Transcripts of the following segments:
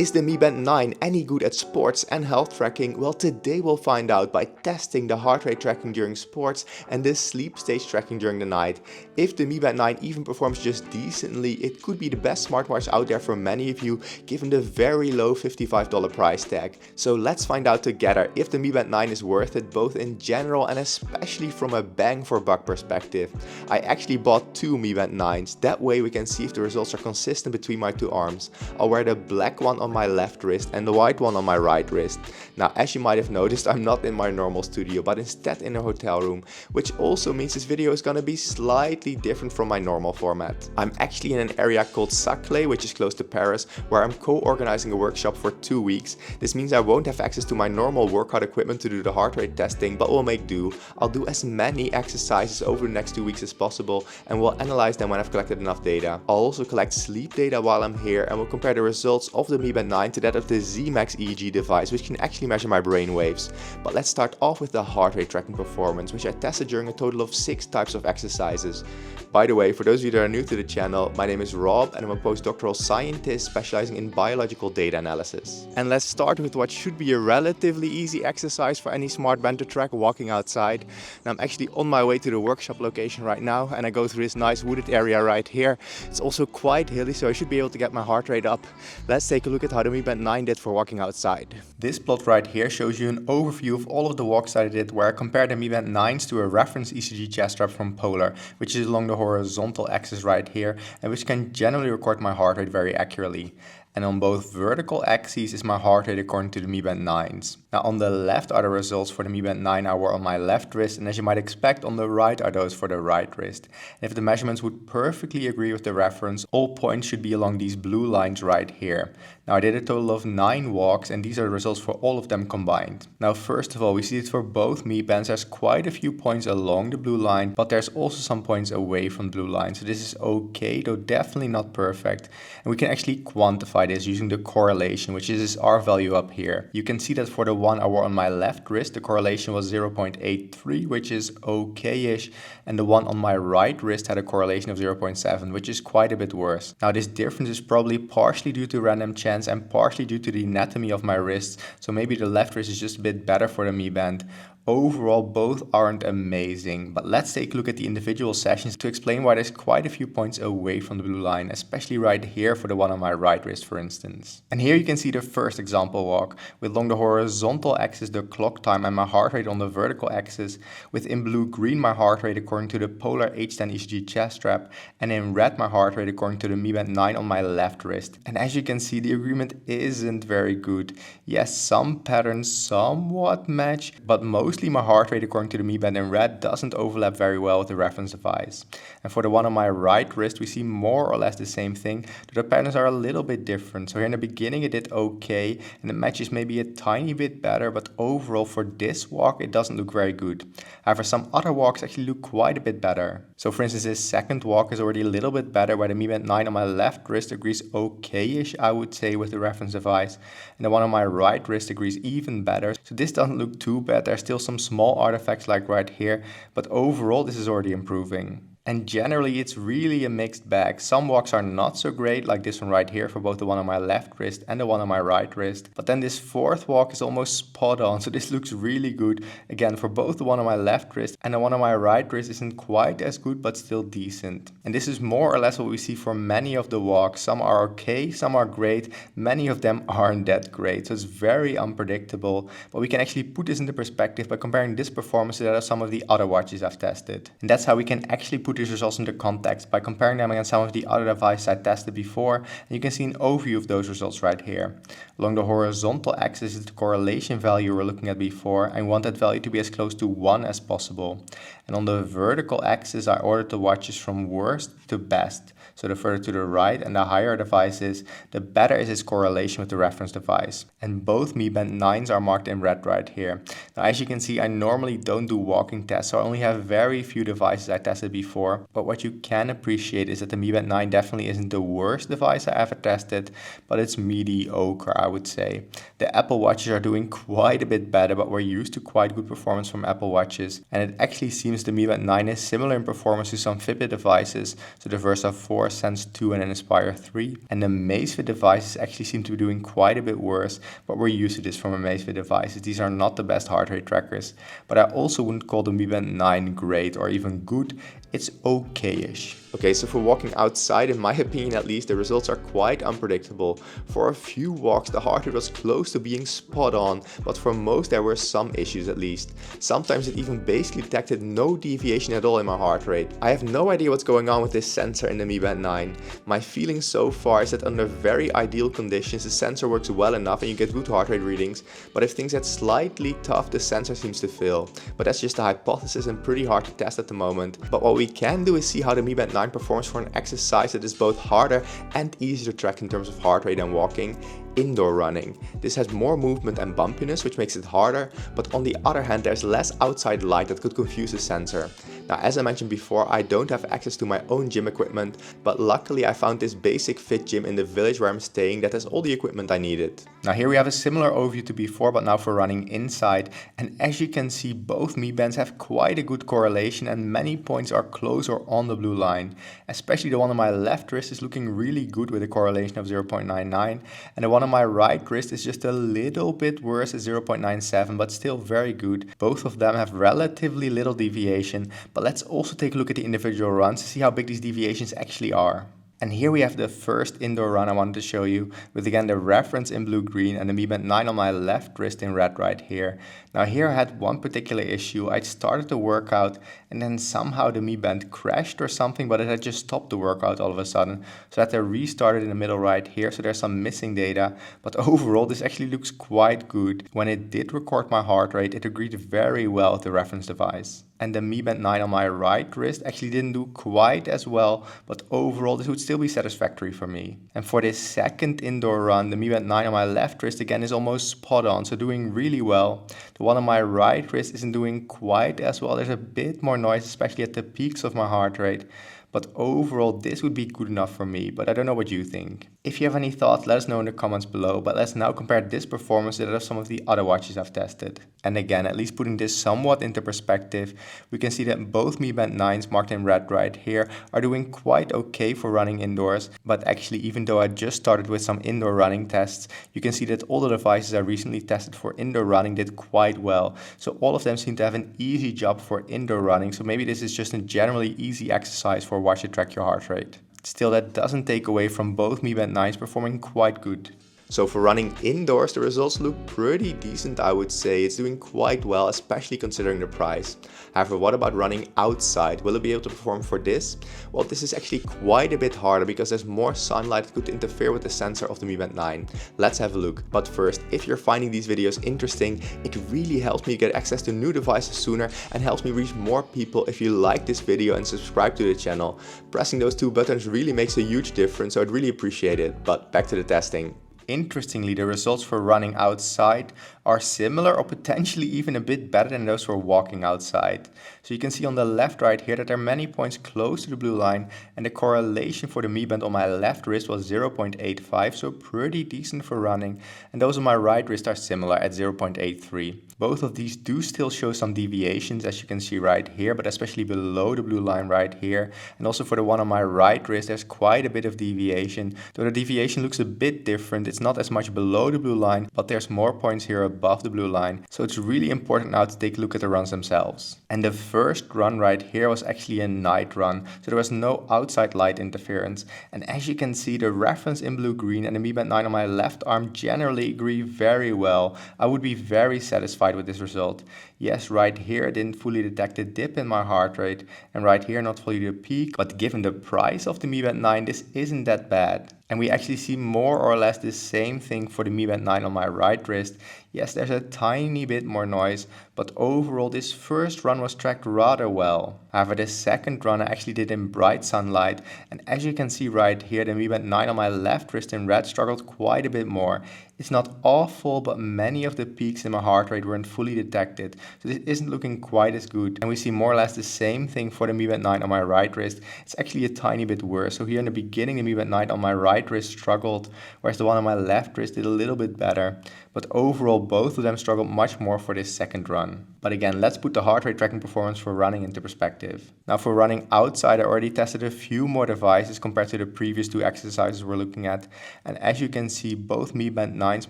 Is the Mi Band 9 any good at sports and health tracking? Well, today we'll find out by testing the heart rate tracking during sports and the sleep stage tracking during the night. If the Mi Band 9 even performs just decently, it could be the best smartwatch out there for many of you, given the very low $55 price tag. So let's find out together if the Mi Band 9 is worth it, both in general and especially from a bang for buck perspective. I actually bought two Mi Band 9s, that way we can see if the results are consistent between my two arms. I'll wear the black one on my left wrist and the white one on my right wrist. Now, as you might have noticed, I'm not in my normal studio, but instead in a hotel room, which also means this video is gonna be slightly different from my normal format. I'm actually in an area called Saclay, which is close to Paris, where I'm co-organizing a workshop for 2 weeks. This means I won't have access to my normal workout equipment to do the heart rate testing, but we'll make do. I'll do as many exercises over the next 2 weeks as possible, and we'll analyze them when I've collected enough data. I'll also collect sleep data while I'm here, and we'll compare the results of the Mi Band 9 to that of the Z-Max EEG device, which can actually measure my brain waves. But let's start off with the heart rate tracking performance, which I tested during a total of 6 types of exercises. By the way, for those of you that are new to the channel, my name is Rob and I'm a postdoctoral scientist specializing in biological data analysis. And let's start with what should be a relatively easy exercise for any smart band to track: walking outside. Now I'm actually on my way to the workshop location right now, and I go through this nice wooded area right here. It's also quite hilly, so I should be able to get my heart rate up. Let's take a look at how the Mi Band 9 did for walking outside. This plot right here shows you an overview of all of the walks that I did, where I compared the Mi Band 9s to a reference ECG chest strap from Polar, which is along the horizontal axis right here, and which can generally record my heart rate very accurately. And on both vertical axes is my heart rate according to the Mi Band 9s. Now on the left are the results for the Mi Band 9 I wore on my left wrist, and as you might expect, on the right are those for the right wrist. And if the measurements would perfectly agree with the reference, all points should be along these blue lines right here. Now I did a total of 9 walks, and these are the results for all of them combined. Now first of all, we see that for both Mi Bands there's quite a few points along the blue line, but there's also some points away from the blue line. So this is okay, though definitely not perfect. And we can actually quantify this using the correlation, which is this R value up here. You can see that for the one I wore on my left wrist, the correlation was 0.83, which is okay-ish, and the one on my right wrist had a correlation of 0.7, which is quite a bit worse. Now this difference is probably partially due to random chance and partially due to the anatomy of my wrists, so maybe the left wrist is just a bit better for the Mi Band. Overall, both aren't amazing, but let's take a look at the individual sessions to explain why there's quite a few points away from the blue line, especially right here for the one on my right wrist, for instance. And here you can see the first example walk, with along the horizontal axis the clock time and my heart rate on the vertical axis, with in blue-green my heart rate according to the Polar H10 ECG chest strap, and in red my heart rate according to the Mi Band 9 on my left wrist. And as you can see, the agreement isn't very good. Yes, some patterns somewhat match, but mostly my heart rate according to the Mi Band in red doesn't overlap very well with the reference device. And for the one on my right wrist, we see more or less the same thing, but the patterns are a little bit different. So here in the beginning it did okay, and the match is maybe a tiny bit better, but overall for this walk it doesn't look very good. However, some other walks actually look quite a bit better. So for instance, this second walk is already a little bit better, where the Mi Band 9 on my left wrist agrees okay-ish, I would say, with the reference device, and the one on my right wrist agrees even better. So this doesn't look too bad. There's still some small artifacts like right here, but overall this is already improving. And generally it's really a mixed bag. Some walks are not so great, like this one right here for both the one on my left wrist and the one on my right wrist. But then this fourth walk is almost spot on, so this looks really good. Again, for both the one on my left wrist and the one on my right wrist isn't quite as good, but still decent. And this is more or less what we see for many of the walks. Some are okay, some are great, many of them aren't that great. So it's very unpredictable, but we can actually put this into perspective by comparing this performance to that of some of the other watches I've tested. And that's how we can actually put these results into context by comparing them against some of the other devices I tested before, and you can see an overview of those results right here. Along the horizontal axis is the correlation value we were looking at before, and I want that value to be as close to 1 as possible. And on the vertical axis I ordered the watches from worst to best. So the further to the right and the higher a device is, the better is its correlation with the reference device. And both Mi Band 9s are marked in red right here. Now as you can see, I normally don't do walking tests, so I only have very few devices I tested before before, but what you can appreciate is that the Mi Band 9 definitely isn't the worst device I ever tested, but it's mediocre, I would say. The Apple Watches are doing quite a bit better, but we're used to quite good performance from Apple Watches, and it actually seems the Mi Band 9 is similar in performance to some Fitbit devices, so the Versa 4, Sense 2 and an Inspire 3, and the Amazfit devices actually seem to be doing quite a bit worse, but we're used to this from Amazfit devices. These are not the best heart rate trackers, but I also wouldn't call the Mi Band 9 great or even good. It's okay-ish. Okay, so for walking outside, in my opinion at least, the results are quite unpredictable. For a few walks, the heart rate was close to being spot on, but for most there were some issues at least. Sometimes it even basically detected no deviation at all in my heart rate. I have no idea what's going on with this sensor in the Mi Band 9. My feeling so far is that under very ideal conditions, the sensor works well enough and you get good heart rate readings, but if things get slightly tough, the sensor seems to fail. But that's just a hypothesis and pretty hard to test at the moment. But what we can do is see how the Mi Band 9 performs for an exercise that is both harder and easier to track in terms of heart rate and walking: indoor running. This has more movement and bumpiness, which makes it harder, but on the other hand there's less outside light that could confuse the sensor. Now, as I mentioned before, I don't have access to my own gym equipment, but luckily I found this basic fit gym in the village where I'm staying that has all the equipment I needed. Now here we have a similar overview to before, but now for running inside, and as you can see, both Mi Bands have quite a good correlation and many points are close or on the blue line. Especially the one on my left wrist is looking really good with a correlation of 0.99, and the one on my right wrist is just a little bit worse at 0.97, but still very good. Both of them have relatively little deviation, but let's also take a look at the individual runs to see how big these deviations actually are. And here we have the first indoor run I wanted to show you, with again the reference in blue-green and the Mi Band 9 on my left wrist in red right here. Now here I had one particular issue. I started the workout and then somehow the Mi Band crashed or something, but it had just stopped the workout all of a sudden. So I had to restart it in the middle right here, so there's some missing data. But overall this actually looks quite good. When it did record my heart rate, it agreed very well with the reference device. And the Mi Band 9 on my right wrist actually didn't do quite as well, but overall this would still be satisfactory for me. And for this second indoor run, the Mi Band 9 on my left wrist again is almost spot on, so doing really well. The one on my right wrist isn't doing quite as well. There's a bit more noise, especially at the peaks of my heart rate. But overall, this would be good enough for me, but I don't know what you think. If you have any thoughts, let us know in the comments below, but let's now compare this performance to that of some of the other watches I've tested. And again, at least putting this somewhat into perspective, we can see that both Mi Band 9s marked in red right here are doing quite okay for running indoors, but actually even though I just started with some indoor running tests, you can see that all the devices I recently tested for indoor running did quite well. So all of them seem to have an easy job for indoor running, so maybe this is just a generally easy exercise for watch to track your heart rate. Still, that doesn't take away from both Mi Band 9s performing quite good. So for running indoors, the results look pretty decent, I would say. It's doing quite well, especially considering the price. However, what about running outside? Will it be able to perform for this? Well, this is actually quite a bit harder because there's more sunlight that could interfere with the sensor of the Mi Band 9. Let's have a look. But first, if you're finding these videos interesting, it really helps me get access to new devices sooner and helps me reach more people if you like this video and subscribe to the channel. Pressing those two buttons really makes a huge difference, so I'd really appreciate it. But back to the testing. Interestingly, the results for running outside are similar or potentially even a bit better than those for walking outside. So you can see on the left right here that there are many points close to the blue line, and the correlation for the Mi Band on my left wrist was 0.85, so pretty decent for running, and those on my right wrist are similar at 0.83. Both of these do still show some deviations, as you can see right here, but especially below the blue line right here. And also for the one on my right wrist, there's quite a bit of deviation, though the deviation looks a bit different. It's not as much below the blue line, but there's more points here above the blue line. So it's really important now to take a look at the runs themselves. And the first run right here was actually a night run, so there was no outside light interference. And as you can see, the reference in blue-green and the Mi Band 9 on my left arm generally agree very well. I would be very satisfied with this result. Yes, right here I didn't fully detect a dip in my heart rate, and right here not fully the peak, but given the price of the Mi Band 9, this isn't that bad. And we actually see more or less the same thing for the Mi Band 9 on my right wrist. Yes, there's a tiny bit more noise, but overall this first run was tracked rather well. However, the second run I actually did in bright sunlight, and as you can see right here, the Mi Band 9 on my left wrist in red struggled quite a bit more. It's not awful, but many of the peaks in my heart rate weren't fully detected, so this isn't looking quite as good. And we see more or less the same thing for the Mi Band 9 on my right wrist. It's actually a tiny bit worse. So here in the beginning, the Mi Band 9 on my right wrist struggled, whereas the one on my left wrist did a little bit better. But overall, both of them struggled much more for this second run. But again, let's put the heart rate tracking performance for running into perspective. Now for running outside, I already tested a few more devices compared to the previous two exercises we're looking at. And as you can see, both Mi Band 9s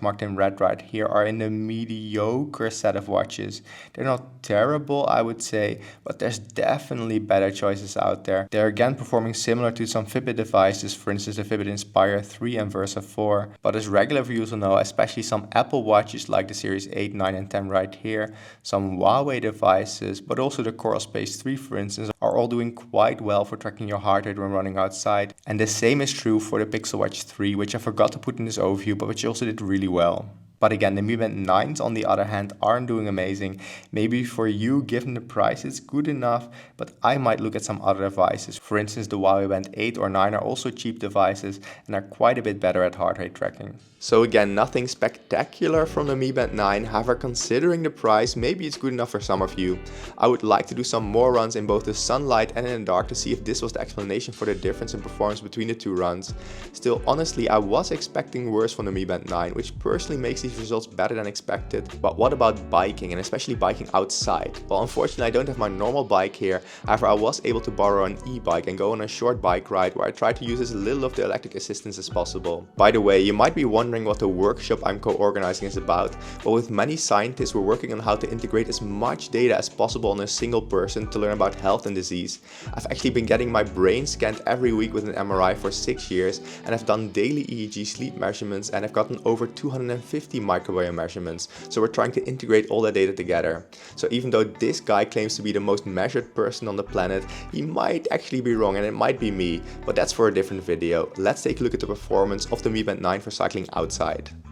marked in red right here are in the mediocre set of watches. They're not terrible, I would say, but there's definitely better choices out there. They're again performing similar to some Fitbit devices, for instance the Fitbit Inspire 3 and Versa 4. But as regular viewers will know, especially some Apple watches like the Series 8, 9 and 10 right here, some Huawei devices, but also the Coral Space 3 for instance, are all doing quite well for tracking your heart rate when running outside. And the same is true for the Pixel Watch 3, which I forgot to put in this overview, but which also did really well. But again, the Mi Band 9s on the other hand aren't doing amazing. Maybe for you, given the price, it's good enough, but I might look at some other devices. For instance, the Huawei Band 8 or 9 are also cheap devices and are quite a bit better at heart rate tracking. So again, nothing spectacular from the Mi Band 9, however considering the price, maybe it's good enough for some of you. I would like to do some more runs in both the sunlight and in the dark to see if this was the explanation for the difference in performance between the two runs. Still, honestly, I was expecting worse from the Mi Band 9, which personally makes these results better than expected. But what about biking, and especially biking outside? Well, unfortunately I don't have my normal bike here, however I was able to borrow an e-bike and go on a short bike ride where I try to use as little of the electric assistance as possible. By the way, you might be wondering what the workshop I'm co-organizing is about, but with many scientists we're working on how to integrate as much data as possible on a single person to learn about health and disease. I've actually been getting my brain scanned every week with an MRI for 6 years, and I've done daily EEG sleep measurements, and I've gotten over 250 microbiome measurements, so we're trying to integrate all that data together. So even though this guy claims to be the most measured person on the planet, he might actually be wrong and it might be me, but that's for a different video. Let's take a look at the performance of the Mi Band 9 for cycling outside.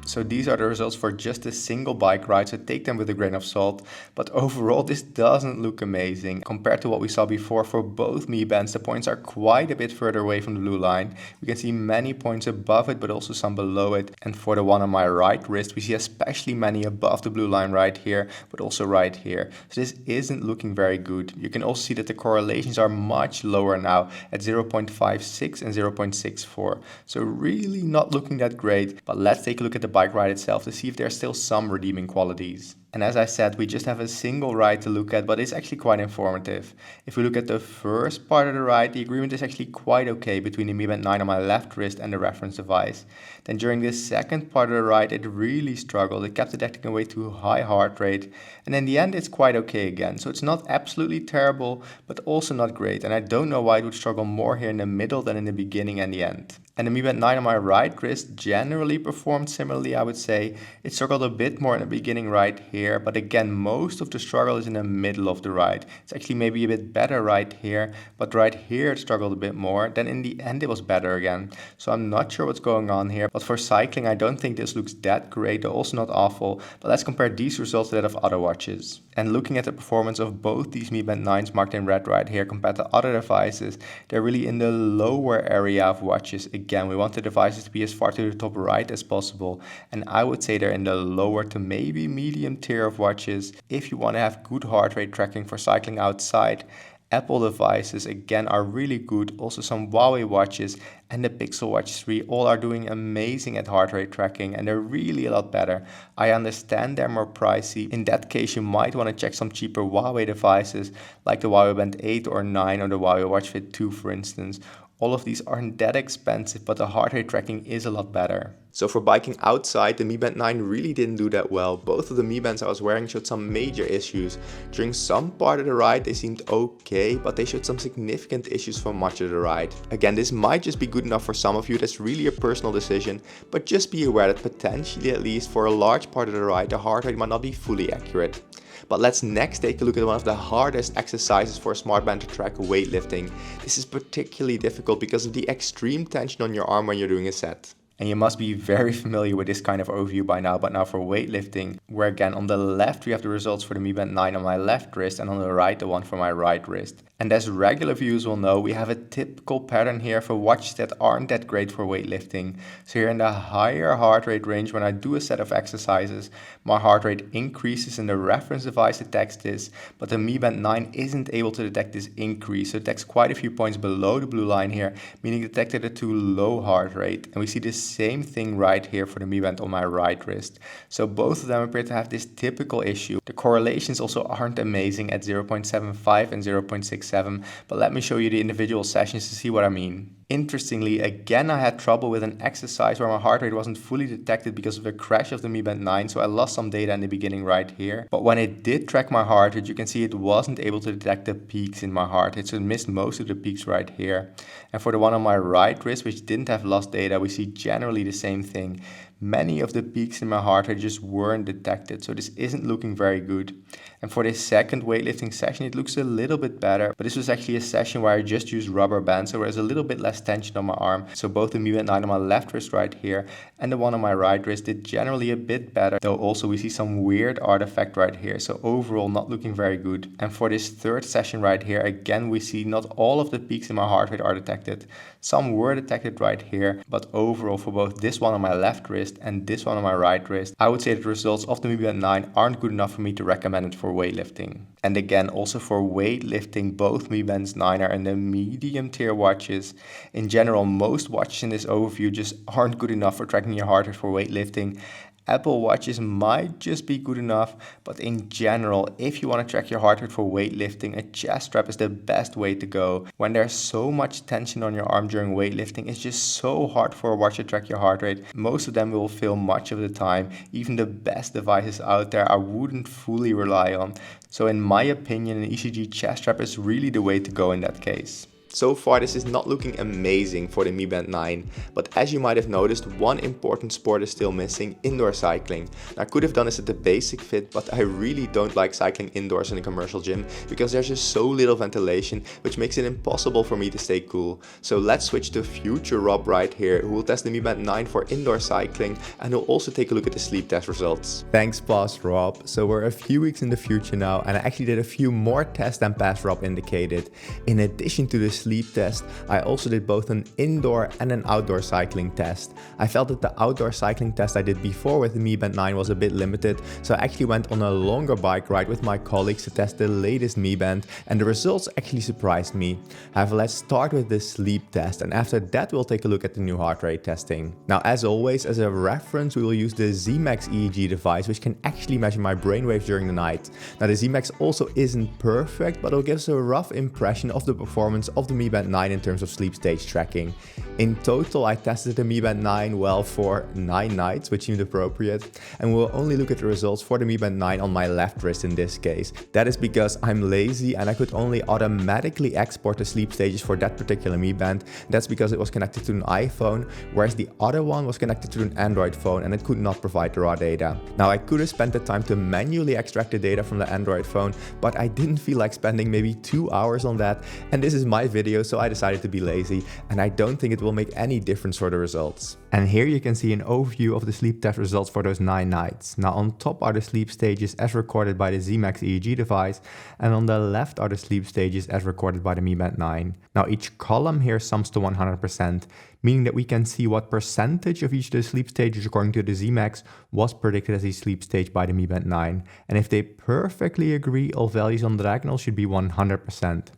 So these are the results for just a single bike ride, so take them with a grain of salt. But overall this doesn't look amazing. Compared to what we saw before for both Mi Bands, the points are quite a bit further away from the blue line. We can see many points above it, but also some below it. And for the one on my right wrist, we see especially many above the blue line right here, but also right here. So this isn't looking very good. You can also see that the correlations are much lower now at 0.56 and 0.64. So really not looking that great, but let's take a look at the bike ride itself to see if there's still some redeeming qualities. And as I said, we just have a single ride to look at, but it's actually quite informative. If we look at the first part of the ride, the agreement is actually quite okay between the Mi Band 9 on my left wrist and the reference device. Then during the second part of the ride, it really struggled. It kept detecting a way too high heart rate. And in the end, it's quite okay again. So it's not absolutely terrible, but also not great. And I don't know why it would struggle more here in the middle than in the beginning and the end. And the Mi Band 9 on my right wrist generally performed similarly, I would say. It struggled a bit more in the beginning right here, but again, most of the struggle is in the middle of the ride. It's actually maybe a bit better right here, but right here it struggled a bit more. Then in the end it was better again. So I'm not sure what's going on here, but for cycling I don't think this looks that great, though also not awful. But let's compare these results to that of other watches. And looking at the performance of both these Mi Band 9s marked in red right here compared to other devices, they're really in the lower area of watches. Again, we want the devices to be as far to the top right as possible, and I would say they're in the lower to maybe medium tier of watches if you want to have good heart rate tracking for cycling outside. Apple devices again are really good, also some Huawei watches and the Pixel Watch 3 all are doing amazing at heart rate tracking, and they're really a lot better. I understand they're more pricey. In that case you might want to check some cheaper Huawei devices like the Huawei Band 8 or 9 or the Huawei Watch Fit 2 for instance. All of these aren't that expensive, but the heart rate tracking is a lot better. So for biking outside, the Mi Band 9 really didn't do that well. Both of the Mi Bands I was wearing showed some major issues. During some part of the ride they seemed okay, but they showed some significant issues for much of the ride. Again, this might just be good enough for some of you, that's really a personal decision, but just be aware that potentially, at least for a large part of the ride, the heart rate might not be fully accurate. But let's next take a look at one of the hardest exercises for a smart band to track, weightlifting. This is particularly difficult because of the extreme tension on your arm when you're doing a set. And you must be very familiar with this kind of overview by now, but now for weightlifting, where again on the left we have the results for the Mi Band 9 on my left wrist and on the right the one for my right wrist. And as regular viewers will know, we have a typical pattern here for watches that aren't that great for weightlifting. So here in the higher heart rate range, when I do a set of exercises, my heart rate increases and the reference device detects this, but the Mi Band 9 isn't able to detect this increase. So it detects quite a few points below the blue line here, meaning it detected a too low heart rate. And we see the same thing right here for the Mi Band on my right wrist. So both of them appear to have this typical issue. The correlations also aren't amazing at 0.75 and 0.67, but let me show you the individual sessions to see what I mean. Interestingly, again I had trouble with an exercise where my heart rate wasn't fully detected because of the crash of the Mi Band 9, so I lost some data in the beginning right here. But when it did track my heart rate, you can see it wasn't able to detect the peaks in my heart rate, so it missed most of the peaks right here. And for the one on my right wrist, which didn't have lost data, we see generally the same thing. Many of the peaks in my heart rate just weren't detected, so this isn't looking very good. And for this second weightlifting session, it looks a little bit better, but this was actually a session where I just used rubber bands, so there's a little bit less tension on my arm. So both the Mi Band 9 on my left wrist right here and the one on my right wrist did generally a bit better, though also we see some weird artifact right here, so overall not looking very good. And for this third session right here, again we see not all of the peaks in my heart rate are detected. Some were detected right here, but overall for both this one on my left wrist and this one on my right wrist, I would say the results of the Mi Band 9 aren't good enough for me to recommend it for weightlifting. And again, also for weightlifting, both Mi Bands 9 are in the medium tier watches. In general, most watches in this overview just aren't good enough for tracking your heart rate for weightlifting. Apple Watches might just be good enough, but in general, if you want to track your heart rate for weightlifting, a chest strap is the best way to go. When there's so much tension on your arm during weightlifting, it's just so hard for a watch to track your heart rate. Most of them will fail much of the time. Even the best devices out there I wouldn't fully rely on. So in my opinion, an ECG chest strap is really the way to go in that case. So far this is not looking amazing for the Mi Band 9, but as you might have noticed, one important sport is still missing: indoor cycling. Now, I could have done this at the basic fit, but I really don't like cycling indoors in a commercial gym because there's just so little ventilation, which makes it impossible for me to stay cool. So let's switch to future Rob right here, who will test the Mi Band 9 for indoor cycling, and he'll also take a look at the sleep test results. Thanks, boss Rob. So we're a few weeks in the future now, and I actually did a few more tests than past Rob indicated. In addition to the sleep test, I also did both an indoor and an outdoor cycling test. I felt that the outdoor cycling test I did before with the Mi Band 9 was a bit limited, so I actually went on a longer bike ride with my colleagues to test the latest Mi Band, and the results actually surprised me. However, let's start with the sleep test, and after that we'll take a look at the new heart rate testing. Now, as always, as a reference, we will use the Z-Max EEG device, which can actually measure my brainwaves during the night. Now, the Z-Max also isn't perfect, but it'll give us a rough impression of the performance of the Mi Band 9 in terms of sleep stage tracking. In total, I tested the Mi Band 9 well for 9 nights, which seemed appropriate, and we'll only look at the results for the Mi Band 9 on my left wrist in this case. That is because I'm lazy and I could only automatically export the sleep stages for that particular Mi Band. That's because it was connected to an iPhone, whereas the other one was connected to an Android phone and it could not provide the raw data. Now, I could have spent the time to manually extract the data from the Android phone, but I didn't feel like spending maybe 2 hours on that, and this is my video, so I decided to be lazy, and I don't think it will make any difference for the results. And here you can see an overview of the sleep test results for those 9 nights. Now, on top are the sleep stages as recorded by the Z-Max EEG device, and on the left are the sleep stages as recorded by the Mi Band 9. Now, each column here sums to 100%, meaning that we can see what percentage of each of the sleep stages according to the Z-Max was predicted as a sleep stage by the Mi Band 9. And if they perfectly agree, all values on the diagonal should be 100%.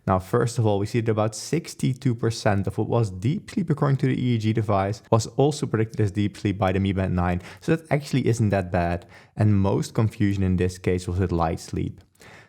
Now, first of all, we see that about 62% of what was deep sleep according to the EEG device was also predicted as deep sleep by the Mi Band 9. So that actually isn't that bad. And most confusion in this case was with light sleep.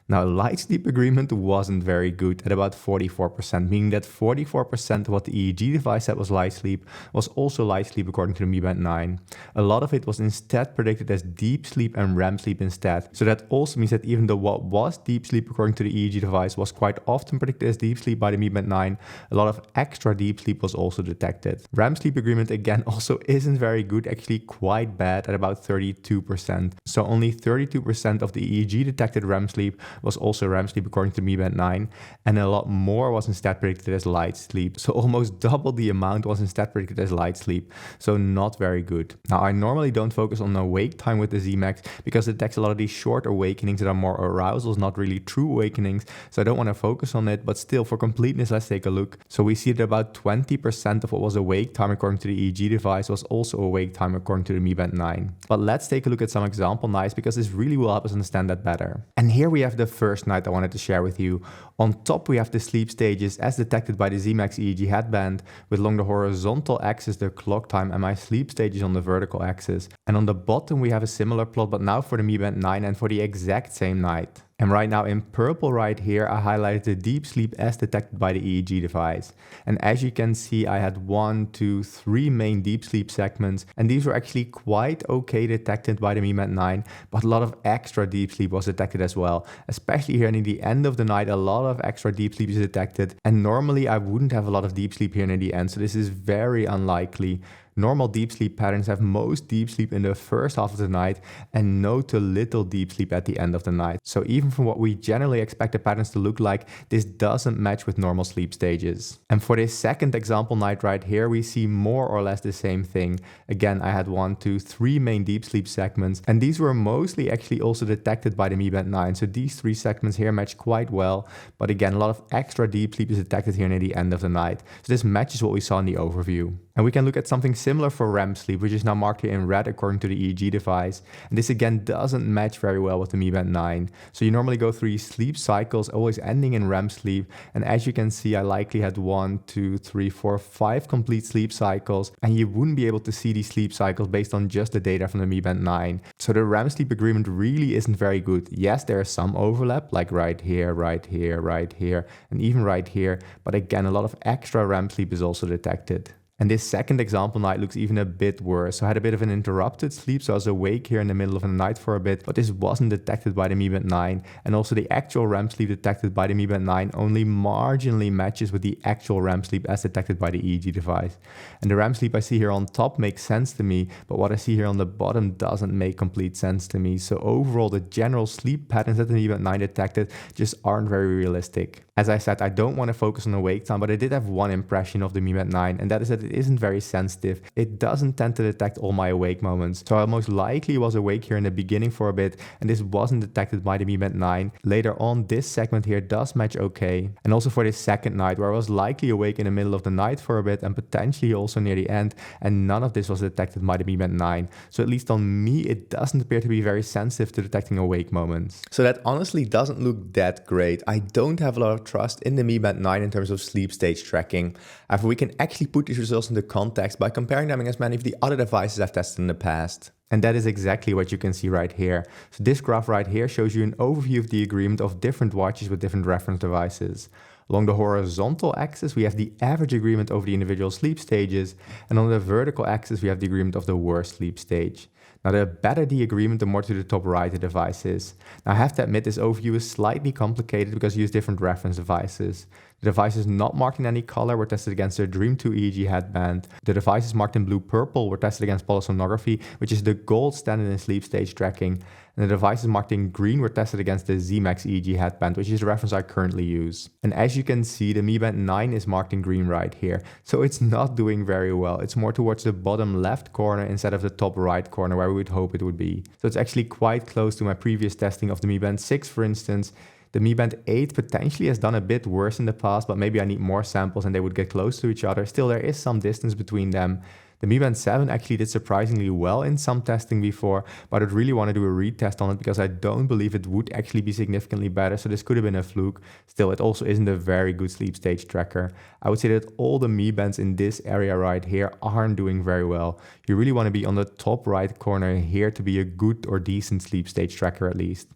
Now, light sleep agreement wasn't very good at about 44%, meaning that 44% of what the EEG device said was light sleep was also light sleep according to the Mi Band 9. A lot of it was instead predicted as deep sleep and REM sleep instead. So that also means that even though what was deep sleep according to the EEG device was quite often predicted as deep sleep by the Mi Band 9, a lot of extra deep sleep was also detected. REM sleep agreement again also isn't very good, actually quite bad at about 32%. So only 32% of the EEG detected REM sleep was also REM sleep according to Mi Band 9, and a lot more was instead predicted as light sleep. So almost double the amount was instead predicted as light sleep, so not very good. Now, I normally don't focus on awake time with the ZMAX because it detects a lot of these short awakenings that are more arousals, not really true awakenings, so I don't want to focus on it, but still, for completeness, let's take a look. So we see that about 20% of what was awake time according to the EEG device was also awake time according to the Mi Band 9. But let's take a look at some example nights because this really will help us understand that better. And here we have the first night I wanted to share with you. On top we have the sleep stages as detected by the ZMAX EEG headband, with along the horizontal axis the clock time and my sleep stages on the vertical axis. And on the bottom we have a similar plot, but now for the Mi Band 9 and for the exact same night. And right now in purple right here, I highlighted the deep sleep as detected by the EEG device. And as you can see, I had 1, 2, 3 main deep sleep segments, and these were actually quite okay detected by the Mi Band 9, but a lot of extra deep sleep was detected as well. Especially here near the end of the night, a lot of extra deep sleep is detected, and normally I wouldn't have a lot of deep sleep here near the end, so this is very unlikely. Normal deep sleep patterns have most deep sleep in the first half of the night and no to little deep sleep at the end of the night. So even from what we generally expect the patterns to look like, this doesn't match with normal sleep stages. And for this second example night right here, we see more or less the same thing. Again, I had 1, 2, 3 main deep sleep segments, and these were mostly actually also detected by the Mi Band 9. So these 3 segments here match quite well, but again, a lot of extra deep sleep is detected here near the end of the night. So this matches what we saw in the overview. And we can look at something similar for REM sleep, which is now marked here in red according to the EEG device. And this again doesn't match very well with the Mi Band 9. So you normally go through these sleep cycles, always ending in REM sleep. And as you can see, I likely had 1, 2, 3, 4, 5 complete sleep cycles. And you wouldn't be able to see these sleep cycles based on just the data from the Mi Band 9. So the REM sleep agreement really isn't very good. Yes, there is some overlap, like right here, right here, right here, and even right here. But again, a lot of extra REM sleep is also detected. And this second example night looks even a bit worse. So I had a bit of an interrupted sleep, so I was awake here in the middle of the night for a bit, but this wasn't detected by the Mi Band 9. And also the actual REM sleep detected by the Mi Band 9 only marginally matches with the actual REM sleep as detected by the EEG device. And the REM sleep I see here on top makes sense to me, but what I see here on the bottom doesn't make complete sense to me. So overall, the general sleep patterns that the Mi Band 9 detected just aren't very realistic. As I said, I don't want to focus on awake time, but I did have one impression of the Mi Band 9, and that is that it isn't very sensitive. It doesn't tend to detect all my awake moments. So I most likely was awake here in the beginning for a bit, and this wasn't detected by the Mi Band 9. Later on, this segment here does match okay. And also for this second night, where I was likely awake in the middle of the night for a bit, and potentially also near the end, and none of this was detected by the Mi Band 9. So at least on me, it doesn't appear to be very sensitive to detecting awake moments. So that honestly doesn't look that great. I don't have a lot of trust in the Mi Band 9 in terms of sleep stage tracking. However, we can actually put these results into context by comparing them against many of the other devices I've tested in the past. And that is exactly what you can see right here. So this graph right here shows you an overview of the agreement of different watches with different reference devices. Along the horizontal axis, we have the average agreement over the individual sleep stages, and on the vertical axis, we have the agreement of the worst sleep stage. Now, the better the agreement, the more to the top right the device is. Now, I have to admit this overview is slightly complicated because you use different reference devices. The devices not marked in any color were tested against the Dream 2 EEG headband. The devices marked in blue-purple were tested against polysomnography, which is the gold standard in sleep stage tracking. And the devices marked in green were tested against the ZMAX EEG headband, which is the reference I currently use. And as you can see, the Mi Band 9 is marked in green right here. So it's not doing very well. It's more towards the bottom left corner instead of the top right corner where we would hope it would be. So it's actually quite close to my previous testing of the Mi Band 6, for instance. The Mi Band 8 potentially has done a bit worse in the past, but maybe I need more samples and they would get close to each other. Still, there is some distance between them. The Mi Band 7 actually did surprisingly well in some testing before, but I'd really want to do a retest on it because I don't believe it would actually be significantly better, so this could have been a fluke. Still, it also isn't a very good sleep stage tracker. I would say that all the Mi Bands in this area right here aren't doing very well. You really want to be on the top right corner here to be a good or decent sleep stage tracker at least.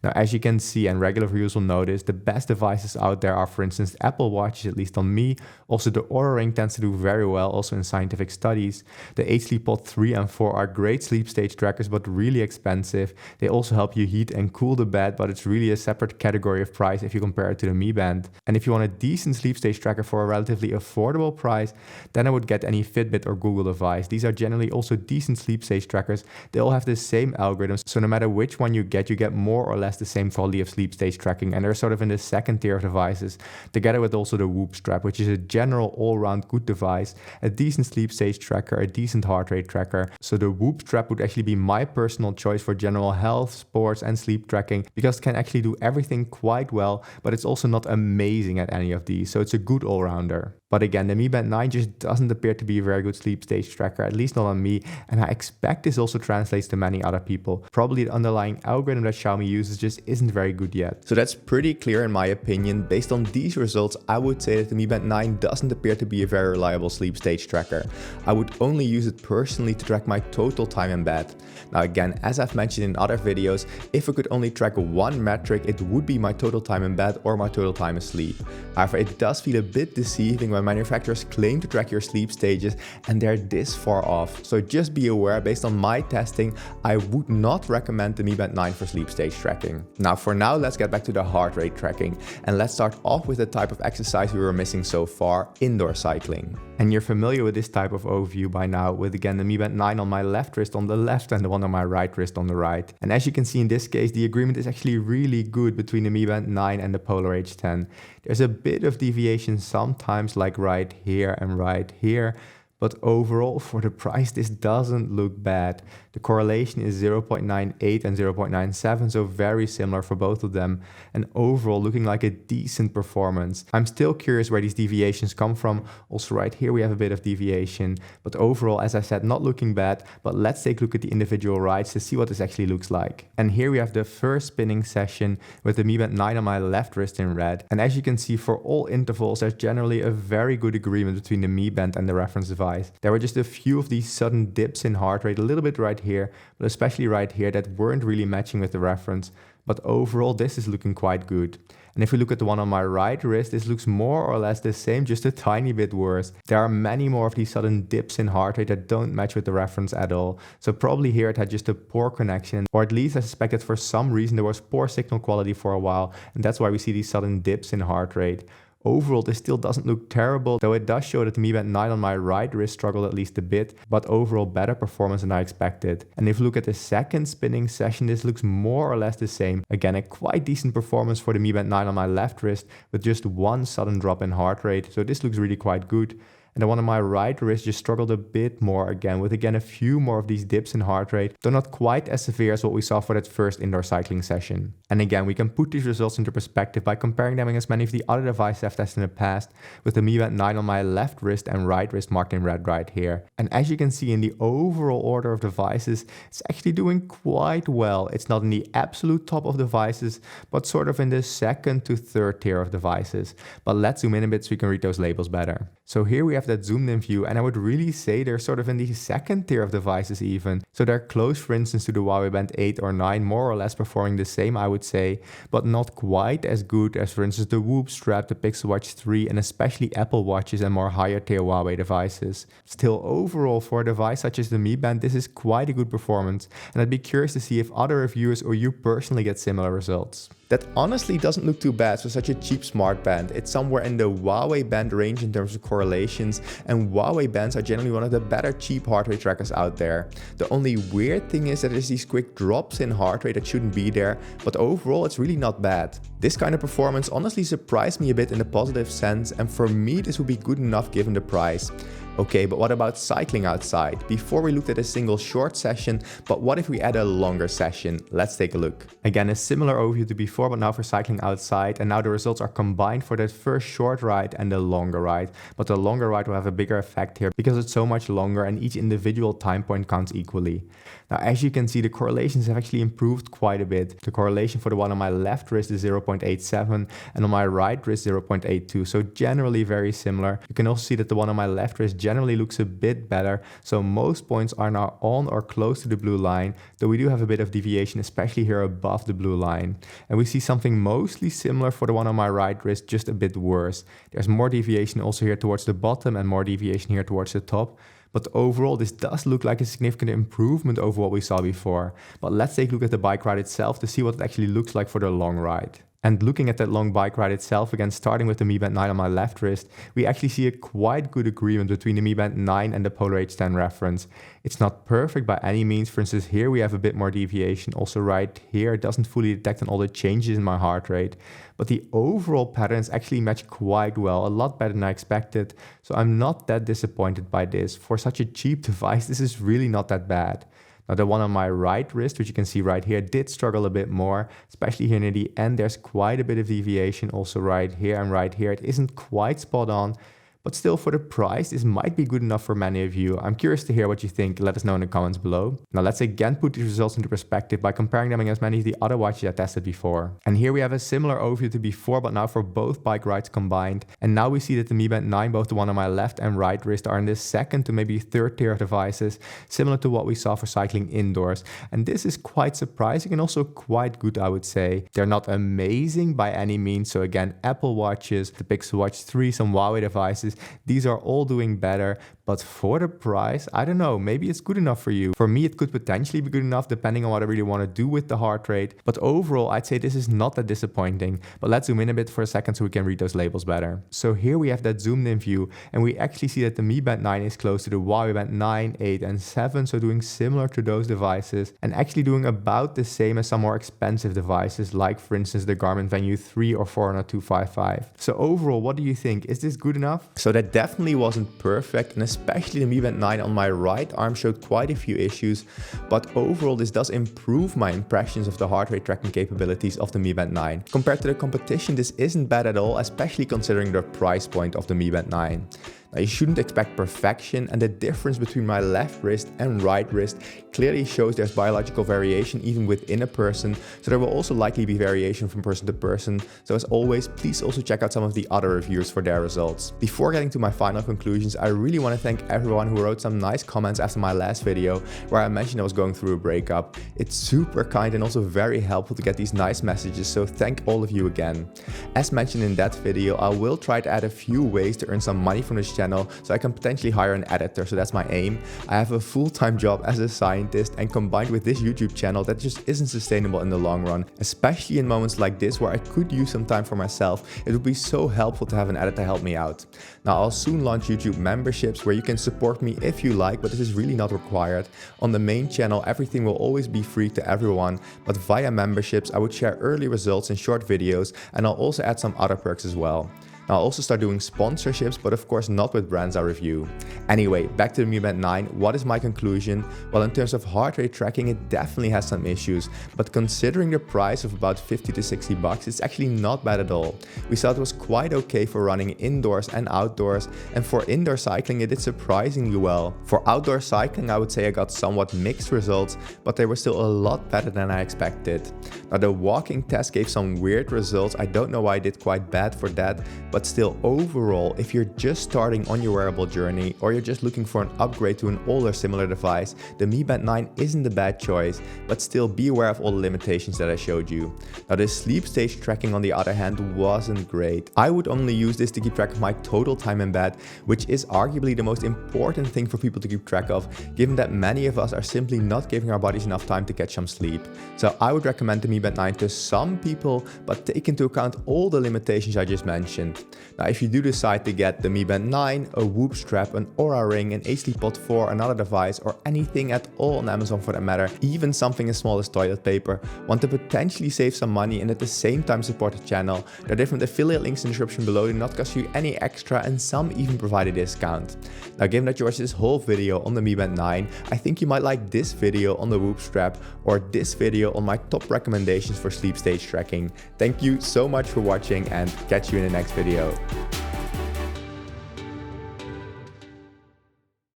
Now, as you can see, and regular viewers will notice, the best devices out there are, for instance, Apple Watches, at least on me. Also, the Oura Ring tends to do very well, also in scientific studies. The HSleepPod 3 and 4 are great sleep stage trackers, but really expensive. They also help you heat and cool the bed, but it's really a separate category of price if you compare it to the Mi Band. And if you want a decent sleep stage tracker for a relatively affordable price, then I would get any Fitbit or Google device. These are generally also decent sleep stage trackers. They all have the same algorithms, so no matter which one you get more or less the same quality of sleep stage tracking, and they're sort of in the second tier of devices, together with also the Whoop strap, which is a general all-round good device, a decent sleep stage tracker, a decent heart rate tracker. So the Whoop strap would actually be my personal choice for general health, sports and sleep tracking, because it can actually do everything quite well, but it's also not amazing at any of these, so it's a good all-rounder. But again, the Mi Band 9 just doesn't appear to be a very good sleep stage tracker, at least not on me, and I expect this also translates to many other people. Probably the underlying algorithm that Xiaomi uses just isn't very good yet. So that's pretty clear in my opinion. Based on these results, I would say that the Mi Band 9 doesn't appear to be a very reliable sleep stage tracker. I would only use it personally to track my total time in bed. Now again, as I've mentioned in other videos, if I could only track one metric, it would be my total time in bed or my total time asleep. However, it does feel a bit deceiving when manufacturers claim to track your sleep stages and they're this far off. So just be aware, based on my testing, I would not recommend the Mi Band 9 for sleep stage tracking. Now for now, let's get back to the heart rate tracking, and let's start off with the type of exercise we were missing so far, indoor cycling. And you're familiar with this type of overview by now, with again the Mi Band 9 on my left wrist on the left and the one on my right wrist on the right. And as you can see in this case, the agreement is actually really good between the Mi Band 9 and the Polar H10. There's a bit of deviation sometimes, like right here and right here, but overall for the price this doesn't look bad. The correlation is 0.98 and 0.97, so very similar for both of them, and overall looking like a decent performance. I'm still curious where these deviations come from. Also right here we have a bit of deviation, but overall, as I said, not looking bad. But let's take a look at the individual rides to see what this actually looks like. And here we have the first spinning session with the Mi Band 9 on my left wrist in red, and as you can see, for all intervals there's generally a very good agreement between the Mi Band and the reference device. There were just a few of these sudden dips in heart rate, a little bit right here, but especially right here, that weren't really matching with the reference. But overall, this is looking quite good. And if we look at the one on my right wrist, this looks more or less the same, just a tiny bit worse. There are many more of these sudden dips in heart rate that don't match with the reference at all. So probably here it had just a poor connection, or at least I suspect that for some reason there was poor signal quality for a while, and that's why we see these sudden dips in heart rate. Overall, this still doesn't look terrible, though it does show that the Mi Band 9 on my right wrist struggled at least a bit, but overall better performance than I expected. And if you look at the second spinning session, this looks more or less the same. Again, a quite decent performance for the Mi Band 9 on my left wrist, with just one sudden drop in heart rate, so this looks really quite good. And the one on my right wrist just struggled a bit more again, with again a few more of these dips in heart rate, though not quite as severe as what we saw for that first indoor cycling session. And again, we can put these results into perspective by comparing them against many of the other devices I've tested in the past, with the Mi Band 9 on my left wrist and right wrist marked in red right here. And as you can see in the overall order of devices, it's actually doing quite well. It's not in the absolute top of devices, but sort of in the second to third tier of devices. But let's zoom in a bit so we can read those labels better. So here we have that zoomed in view, and I would really say they're sort of in the second tier of devices even. So they're close, for instance, to the Huawei Band 8 or 9, more or less performing the same, I would say, but not quite as good as, for instance, the Whoop strap, the Pixel Watch 3, and especially Apple Watches and more higher tier Huawei devices. Still, overall, for a device such as the Mi Band, this is quite a good performance, and I'd be curious to see if other reviewers or you personally get similar results. That honestly doesn't look too bad for such a cheap smart band. It's somewhere in the Huawei band range in terms of correlations, and Huawei bands are generally one of the better cheap heart rate trackers out there. The only weird thing is that there's these quick drops in heart rate that shouldn't be there, but overall it's really not bad. This kind of performance honestly surprised me a bit in a positive sense, and for me this would be good enough given the price. Okay, but what about cycling outside? Before we looked at a single short session, but what if we add a longer session? Let's take a look. Again, a similar overview to before, but now for cycling outside, and now the results are combined for that first short ride and the longer ride. But the longer ride will have a bigger effect here because it's so much longer and each individual time point counts equally. Now, as you can see, the correlations have actually improved quite a bit. The correlation for the one on my left wrist is 0.87 and on my right wrist 0.82, so generally very similar. You can also see that the one on my left wrist generally looks a bit better, so most points are now on or close to the blue line, though we do have a bit of deviation, especially here above the blue line. And we see something mostly similar for the one on my right wrist, just a bit worse. There's more deviation also here towards the bottom and more deviation here towards the top. But overall, this does look like a significant improvement over what we saw before. But let's take a look at the bike ride itself to see what it actually looks like for the long ride. And looking at that long bike ride itself, again starting with the Mi Band 9 on my left wrist, we actually see a quite good agreement between the Mi Band 9 and the Polar H10 reference. It's not perfect by any means. For instance, here we have a bit more deviation. Also right here, it doesn't fully detect on all the changes in my heart rate. But the overall patterns actually match quite well, a lot better than I expected. So I'm not that disappointed by this. For such a cheap device, this is really not that bad. Now the one on my right wrist, which you can see right here, did struggle a bit more, especially here near the end. There's quite a bit of deviation also right here and right here. It isn't quite spot on, but still for the price, this might be good enough for many of you. I'm curious to hear what you think. Let us know in the comments below. Now let's again put these results into perspective by comparing them against many of the other watches I tested before. And here we have a similar overview to before, but now for both bike rides combined. And now we see that the Mi Band 9, both the one on my left and right wrist, are in this second to maybe third tier of devices, similar to what we saw for cycling indoors. And this is quite surprising and also quite good, I would say. They're not amazing by any means. So again, Apple Watches, the Pixel Watch 3, some Huawei devices, these are all doing better, but for the price, I don't know, maybe it's good enough for you. For me, it could potentially be good enough depending on what I really want to do with the heart rate. But overall, I'd say this is not that disappointing. But let's zoom in a bit for a second so we can read those labels better. So here we have that zoomed in view, and we actually see that the Mi Band 9 is close to the Huawei Band 9, 8 and 7, so doing similar to those devices, and actually doing about the same as some more expensive devices, like for instance the Garmin Venue 3 or 4 on a 255. So overall, what do you think? Is this good enough? So that definitely wasn't perfect, and especially the Mi Band 9 on my right arm showed quite a few issues, but overall this does improve my impressions of the heart rate tracking capabilities of the Mi Band 9. Compared to the competition, this isn't bad at all, especially considering the price point of the Mi Band 9. Now you shouldn't expect perfection, and the difference between my left wrist and right wrist clearly shows there's biological variation even within a person, so there will also likely be variation from person to person. So as always, please also check out some of the other reviewers for their results. Before getting to my final conclusions, I really want to thank everyone who wrote some nice comments after my last video where I mentioned I was going through a breakup. It's super kind and also very helpful to get these nice messages, so thank all of you again. As mentioned in that video, I will try to add a few ways to earn some money from this channel so I can potentially hire an editor, so that's my aim. I have a full-time job as a scientist, and combined with this YouTube channel, that just isn't sustainable in the long run, especially in moments like this where I could use some time for myself. It would be so helpful to have an editor help me out. Now I'll soon launch YouTube memberships where you can support me if you like, but this is really not required. On the main channel, everything will always be free to everyone, but via memberships I would share early results in short videos, and I'll also add some other perks as well. Now I'll also start doing sponsorships, but of course not with brands I review. Anyway, back to the Mi Band 9, what is my conclusion? Well, in terms of heart rate tracking, it definitely has some issues, but considering the price of about 50 to 60 bucks, it's actually not bad at all. We saw it was quite okay for running indoors and outdoors, and for indoor cycling it did surprisingly well. For outdoor cycling, I would say I got somewhat mixed results, but they were still a lot better than I expected. Now the walking test gave some weird results. I don't know why I did quite bad for that, but still overall, if you're just starting on your wearable journey or you're just looking for an upgrade to an older similar device, the Mi Band 9 isn't a bad choice, but still be aware of all the limitations that I showed you. Now the sleep stage tracking on the other hand wasn't great. I would only use this to keep track of my total time in bed, which is arguably the most important thing for people to keep track of, given that many of us are simply not giving our bodies enough time to get some sleep. So I would recommend the Mi Band 9 to some people, but take into account all the limitations I just mentioned. Now if you do decide to get the Mi Band 9, a Whoop strap, an Oura ring, an HD Pod 4, another device, or anything at all on Amazon for that matter, even something as small as toilet paper, want to potentially save some money and at the same time support the channel, there are different affiliate links in the description below. Do not cost you any extra, and some even provide a discount. Now given that you watched this whole video on the Mi Band 9, I think you might like this video on the Whoop strap or this video on my top recommendations for sleep stage tracking. Thank you so much for watching, and catch you in the next video.